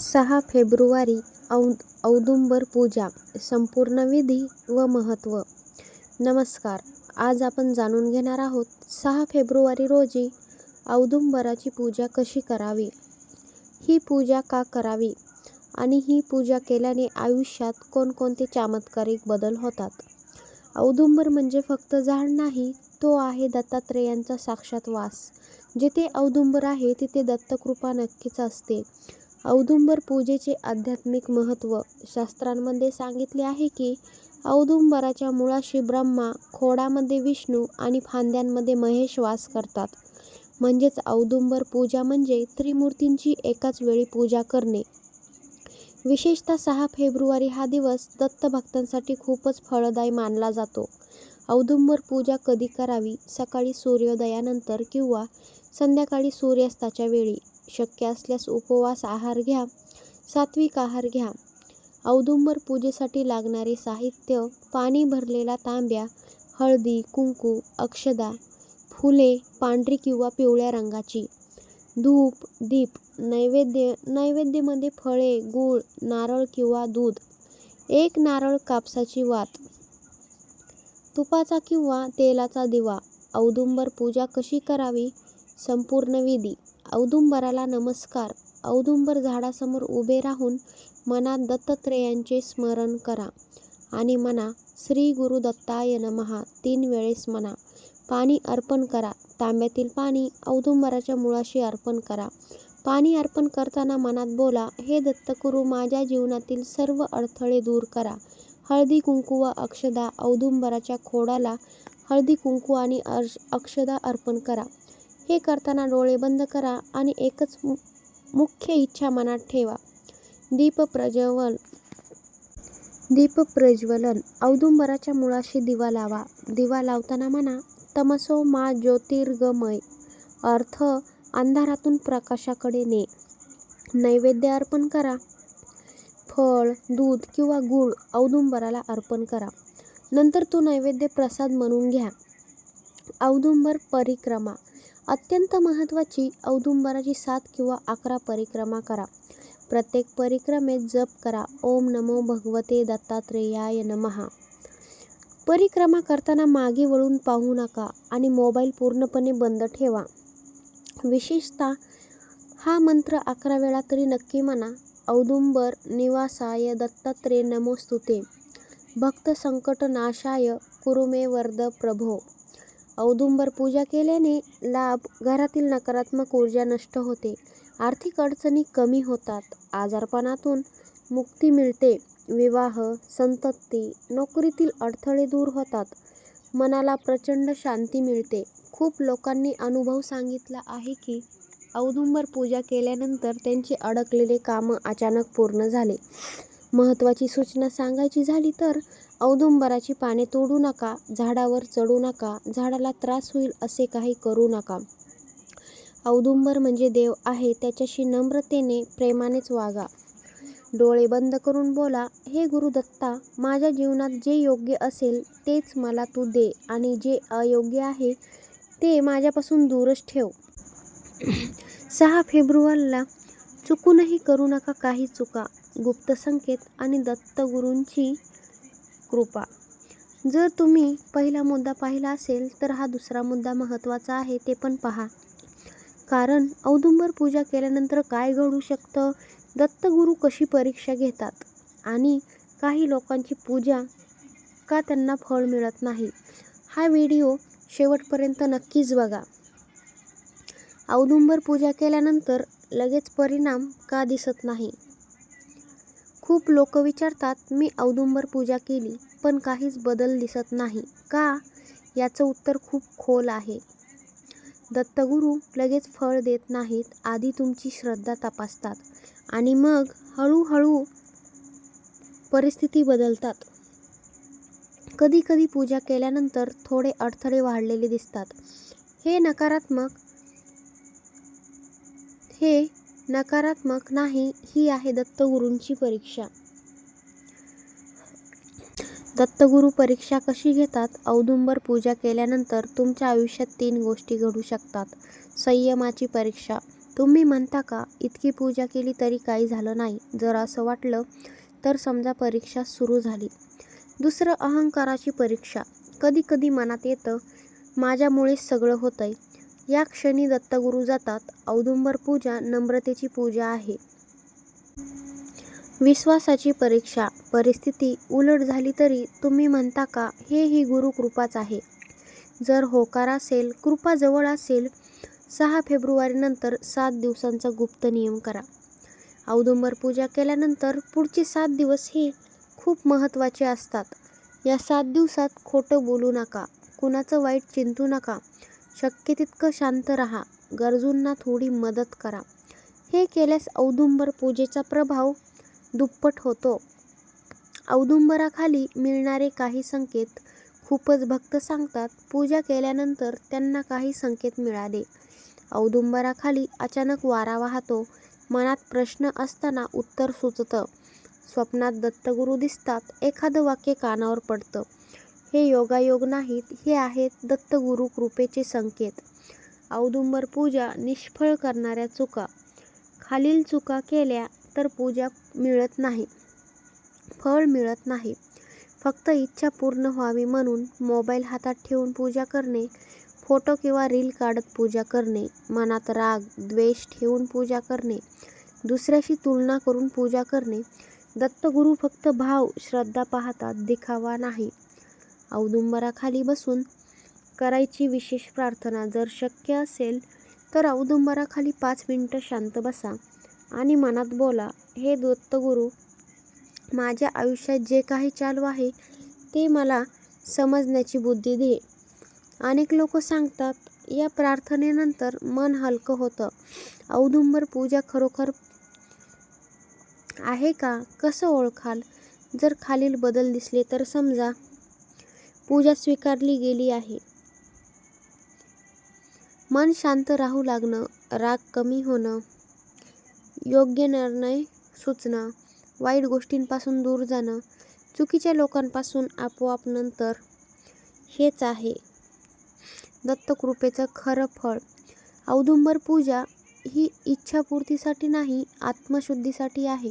6 February औदुंबर पूजा संपूर्ण विधी व महत्त्व. नमस्कार. आज आपण जाणून घेणार आहोत 6 फेब्रुवारी रोजी औदुंबराची पूजा कशी करावी, ही पूजा का करावी आणि ही पूजा केल्याने आयुष्यात कोणकोणते चमत्कारिक बदल होतात. औदुंबर म्हणजे फक्त झाड नाही, तो आहे दत्तात्रेयांचा साक्षात वास. जिथे औदुंबर आहे तिथे दत्तकृपा नक्कीच असते. औदुंबर पूजेचे आध्यात्मिक महत्त्व. शास्त्रांमध्ये सांगितले आहे की औदुंबराच्या मुळाशी ब्रह्मा, खोडामध्ये विष्णू आणि फांद्यांमध्ये महेश वास करतात. म्हणजेच औदुंबर पूजा म्हणजे त्रिमूर्तींची एकाच वेळी पूजा करणे. विशेषतः 6 फेब्रुवारी हा दिवस दत्तभक्तांसाठी खूपच फळदायी मानला जातो. औदुंबर पूजा कधी करावी? सकाळी सूर्योदयानंतर किंवा संध्याकाळी सूर्यास्ताच्या वेळी. शक्य असल्यास उपवास आहार घ्या, सात्विक आहार घ्या. औदुंबर पूजेसाठी लागणारे साहित्य: पाणी भरलेला तांब्या, हळदी, कुंकू, अक्षदा, फुले पांढरी किंवा पिवळ्या रंगाची, धूप, दीप, नैवेद्यामध्ये फळे, गूळ, नारळ किंवा दूध, एक नारळ, कापसाची वात, तुपाचा किंवा तेलाचा दिवा. औदुंबर पूजा कशी करावी? संपूर्ण विधी. औदुंबराला नमस्कार. औदुंबर झाडासमोर उभे राहून मनात दत्तात्रेयांचे स्मरण करा आणि म्हणा, श्री गुरु दत्ताय नमः 3 वेळेस म्हणा. पाणी अर्पण करा. तांब्यातील पाणी औदुंबराच्या मुळाशी अर्पण करा. पाणी अर्पण करताना मनात बोला, हे दत्तगुरू, माझ्या जीवनातील सर्व अडथळे दूर करा. हळदी, कुंकू व अक्षदा. औदुंबराच्या खोडाला हळदी, कुंकू आणि अक्षदा अर्पण करा. हे करताना डोळे बंद करा आणि एकच मुख्य इच्छा मनात ठेवा. दीप प्रज्वलन. औदुंबराच्या मुळाशी दिवा लावा. दिवा लावताना म्हणा, तमसो मा ज्योतिर्गमय. अर्थ, अंधारातून प्रकाशाकडे ने. नैवेद्य अर्पण करा. फळ, दूध किंवा गूळ औदुंबराला अर्पण करा. नंतर तो नैवेद्य प्रसाद म्हणून घ्या. औदुंबर परिक्रमा. अत्यंत महत्त्वाची. औदुंबराची 7 किंवा 11 परिक्रमा करा. प्रत्येक परिक्रमेत जप करा, ओम नमो भगवते दत्तात्रेयाय नमः. परिक्रमा करताना मागे वळून पाहू नका आणि मोबाईल पूर्णपणे बंद ठेवा. विशेषतः हा मंत्र 11 वेळा तरी नक्की म्हणा. औदुंबर निवासाय दत्तात्रेय नमोस्तुते. भक्त संकट नाशाय कुरुमे वरद प्रभो. औदुंबर पूजा केल्याने लाभ: घरातील नकारात्मक ऊर्जा नष्ट होते, आर्थिक अडचणी कमी होतात, आजारपणातून मुक्ती मिळते, विवाह, संतती, नोकरीतील अडथळे दूर होतात, मनाला प्रचंड शांती मिळते. खूप लोकांनी अनुभव सांगितला आहे की औदुंबर पूजा केल्यानंतर त्यांचे अडकलेले कामं अचानक पूर्ण झाले. महत्त्वाची सूचना सांगायची झाली तर औदुंबराची पाने तोडू नका, झाडावर चढू नका, झाडाला त्रास होईल असे काही करू नका. औदुंबर म्हणजे देव आहे, त्याच्याशी नम्रतेने, प्रेमानेच वागा. डोळे बंद करून बोला, हे गुरु दत्ता, माझ्या जीवनात जे योग्य असेल तेच मला तू दे आणि जे अयोग्य आहे ते माझ्यापासून दूरच ठेव. 6 फेब्रुवारीला चुकूनही करू नका काही चुका. गुप्त संकेत आणि दत्तगुरूंची कृपा. जर तुम्ही पहिला मुद्दा पाहिला असेल तर हा दुसरा मुद्दा महत्त्वाचा आहे, ते पण पहा. कारण औदुंबर पूजा केल्यानंतर काय घडू शकतं, दत्तगुरू कशी परीक्षा घेतात आणि काही लोकांची पूजा का त्यांना फळ मिळत नाही. हा व्हिडिओ शेवटपर्यंत नक्कीच बघा. औदुंबर पूजा केल्यानंतर लगेच परिणाम का दिसत नाही? खूप लोक विचारतात, मी औदुंबर पूजा केली पण काहीच बदल दिसत नाही का? याचं उत्तर खूप खोल आहे. दत्तगुरू लगेच फळ देत नाहीत. आधी तुमची श्रद्धा तपासतात आणि मग हळूहळू परिस्थिती बदलतात. कधी कधी पूजा केल्यानंतर थोडे अडथळे वाढलेले दिसतात. हे नकारात्मक नाही, ही आहे दत्तगुरूंची परीक्षा. दत्तगुरू परीक्षा कशी घेतात? औदुंबर पूजा केल्यानंतर तुमच्या आयुष्यात 3 गोष्टी घडू शकतात. संयमाची परीक्षा. तुम्ही म्हणता का इतकी पूजा केली तरी काही झालं नाही? जर असं वाटलं तर समजा परीक्षा सुरू झाली. दुसरं, अहंकाराची परीक्षा. कधी कधी मनात येतं माझ्यामुळेच सगळं होतंय. या क्षणी दत्तगुरू जातात. औदुंबर पूजा नम्रतेची पूजा आहे. विश्वासाची परीक्षा. परिस्थिती उलट झाली तरी तुम्ही म्हणता का हे ही गुरुकृपाच आहे? जर होकार असेल, कृपा जवळ असेल, 6 फेब्रुवारीनंतर 7 दिवसांचा गुप्त नियम करा. औदुंबर पूजा केल्यानंतर पुढचे 7 दिवस हे खूप महत्त्वाचे असतात. या 7 दिवसात खोटं बोलू नका, कुणाचं वाईट चिंतू नका, शक्य तितकं शांत राहा, गरजूंना थोडी मदत करा. हे केल्यास औदुंबर पूजेचा प्रभाव दुप्पट होतो. औदुंबराखाली मिळणारे काही संकेत. खूपच भक्त सांगतात पूजा केल्यानंतर त्यांना काही संकेत मिळाले. औदुंबराखाली अचानक वारा वाहतो, मनात प्रश्न असताना उत्तर सुचतं, स्वप्नात दत्तगुरू दिसतात, एखादं वाक्य कानावर पडतं. हे योगायोग नाहीत, हे आहेत दत्तगुरू कृपेचे संकेत. औदुंबर पूजा निष्फळ करणाऱ्या चुका. खालील चुका केल्या तर पूजा मिळत नाही, फळ मिळत नाही. फक्त इच्छा पूर्ण व्हावी म्हणून मोबाईल हातात ठेवून पूजा करणे, फोटो किंवा रील काढत पूजा करणे, मनात राग द्वेष ठेवून पूजा करणे, दुसऱ्याशी तुलना करून पूजा करणे. दत्तगुरू फक्त भाव श्रद्धा पाहतात, दिखावा नाही. औदुंबराखाली बसून करायची विशेष प्रार्थना. जर शक्य असेल तर औदुंबराखाली 5 मिनिटं शांत बसा आणि मनात बोला, हे दत्तगुरू, माझ्या आयुष्यात जे काही चालू आहे ते मला समजण्याची बुद्धी दे. अनेक लोक सांगतात या प्रार्थनेनंतर मन हलकं होतं. औदुंबर पूजा खरोखर आहे का? कसं ओळखाल? जर खालील बदल दिसले तर समजा पूजा स्वीकारली गेली आहे. मन शांत राहू लागणं, राग कमी होणं, योग्य निर्णय सुचणं, वाईट गोष्टींपासून दूर जाणं, चुकीच्या लोकांपासून आपोआप नंतर. हेच आहे दत्तकृपेचं खरं फळ. औदुंबर पूजा ही इच्छापूर्तीसाठी नाही, आत्मशुद्धीसाठी आहे.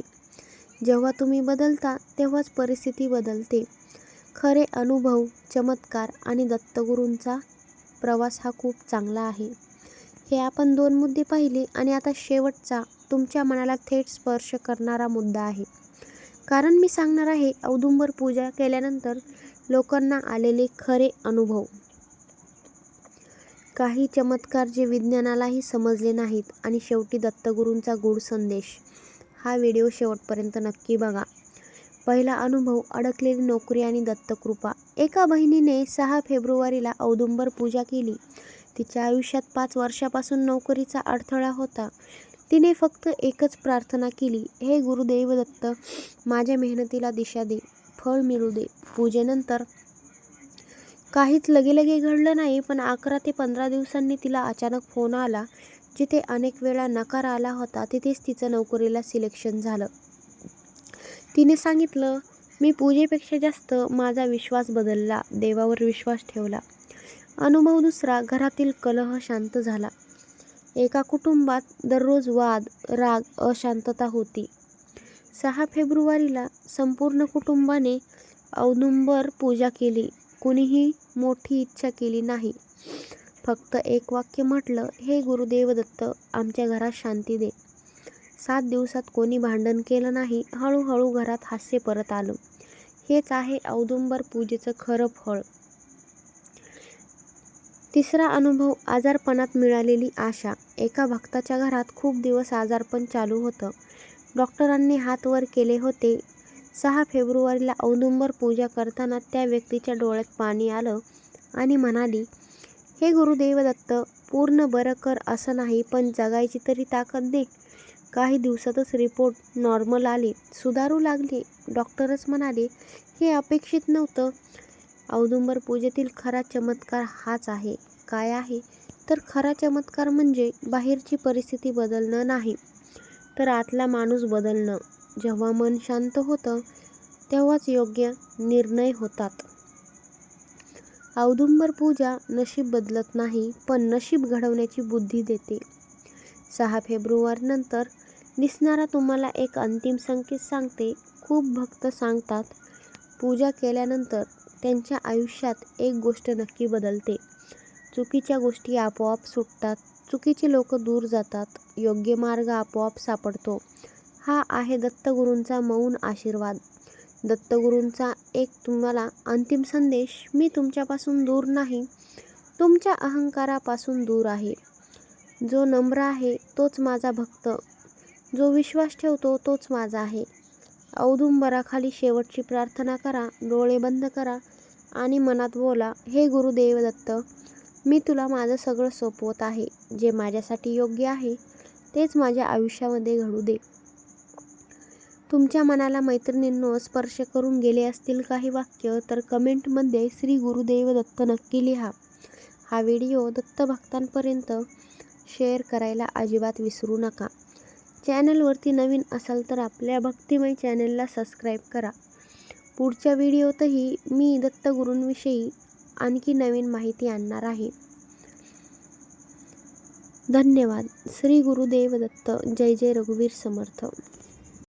जेव्हा तुम्ही बदलता तेव्हाच परिस्थिती बदलते. खरे अनुभव, चमत्कार आणि दत्तगुरूंचा प्रवास हा खूप चांगला आहे. हे आपण 2 मुद्दे पाहिले आणि आता शेवटचा, तुमच्या मनाला थेट स्पर्श करणारा मुद्दा आहे. कारण मी सांगणार आहे औदुंबर पूजा केल्यानंतर लोकांना आलेले खरे अनुभव. काही चमत्कार जे विज्ञानालाही समजले नाहीत आणि शेवटी दत्तगुरूंचा गूढ संदेश. हा व्हिडिओ शेवटपर्यंत नक्की बघा. पहिला अनुभव, अडकलेली नोकरी आणि दत्तकृपा. एका बहिणीने 6 फेब्रुवारीला औदुंबर पूजा केली. तिच्या आयुष्यात 5 वर्षापासून नोकरीचा अडथळा होता. तिने फक्त एकच प्रार्थना केली, हे गुरुदेव दत्त, माझ्या मेहनतीला दिशा दे, फळ मिळू दे. पूजेनंतर काहीच लगेलगे घडलं नाही, पण 11 ते 15 दिवसांनी तिला अचानक फोन आला. जिथे अनेक वेळा नकार आला होता तिथेच तिचं नोकरीला सिलेक्शन झालं. तिने सांगितलं, मी पूजेपेक्षा जास्त माझा विश्वास बदलला, देवावर विश्वास ठेवला. अनुभव दुसरा, घरातील कलह शांत झाला. एका कुटुंबात दररोज वाद, राग, अशांतता होती. 6 फेब्रुवारीला संपूर्ण कुटुंबाने औदुंबर पूजा केली. कुणीही मोठी इच्छा केली नाही, फक्त एक वाक्य म्हटलं, हे गुरुदेव दत्त, आमच्या घरात शांती दे. 7 दिवसात कोणी भांडण केलं नाही. हळूहळू घरात हास्य परत आलं. हेच आहे औदुंबर पूजेचं खरं फळ. तिसरा अनुभव, आजारपणात मिळालेली आशा. एका भक्ताच्या घरात खूप दिवस आजारपण चालू होतं. डॉक्टरांनी हात वर केले होते. 6 फेब्रुवारीला औदुंबर पूजा करताना त्या व्यक्तीच्या डोळ्यात पाणी आलं आणि म्हणाली, हे गुरुदेव दत्त, पूर्ण बरं कर असं नाही, पण जगायची तरी ताकद दे. काही दिवसातच रिपोर्ट नॉर्मल आले, सुधारू लागले. डॉक्टरच म्हणाले, हे अपेक्षित नव्हतं. औदुंबर पूजेतील खरा चमत्कार हाच आहे. काय आहे? तर खरा चमत्कार म्हणजे बाहेरची परिस्थिती बदलणं नाही, तर आतला माणूस बदलणं. जेव्हा मन शांत होतं तेव्हाच योग्य निर्णय होतात. औदुंबर पूजा नशीब बदलत नाही, पण नशीब घडवण्याची बुद्धी देते. 6 फेब्रुवारीनंतर दिसणारा तुम्हाला एक अंतिम संकेत सांगते. खूप भक्त सांगतात, पूजा केल्यानंतर त्यांच्या आयुष्यात एक गोष्ट नक्की बदलते. चुकीच्या गोष्टी आपोआप सुटतात, चुकीचे लोक दूर जातात, योग्य मार्ग आपोआप सापडतो. हा आहे दत्तगुरूंचा मौन आशीर्वाद. दत्तगुरूंचा एक तुम्हाला अंतिम संदेश. मी तुमच्यापासून दूर नाही, तुमच्या अहंकारापासून दूर आहे. जो नम्र आहे तोच माझा भक्त, जो विश्वास ठेवतो तोच माझा आहे. औदुंबराखाली शेवटची प्रार्थना करा. डोळे बंद करा आणि मनात बोला, हे गुरुदेव दत्त, मी तुला माझं सगळं सोपवत आहे. जे माझ्यासाठी योग्य आहे तेच माझ्या आयुष्यामध्ये घडू दे. तुमच्या मनाला मैत्रिणींनो स्पर्श करून गेले असतील काही वाक्य तर कमेंटमध्ये श्री गुरुदेव दत्त नक्की लिहा. हा व्हिडिओ दत्तभक्तांपर्यंत शेअर करायला अजिबात विसरू नका. चॅनलवरती नवीन असाल तर आपल्या भक्तिमय चॅनलला सबस्क्राईब करा. पुढच्या व्हिडिओतही मी दत्तगुरूंविषयी आणखी नवीन माहिती आणणार आहे. धन्यवाद. श्री गुरुदेव दत्त. जय जय रघुवीर समर्थ.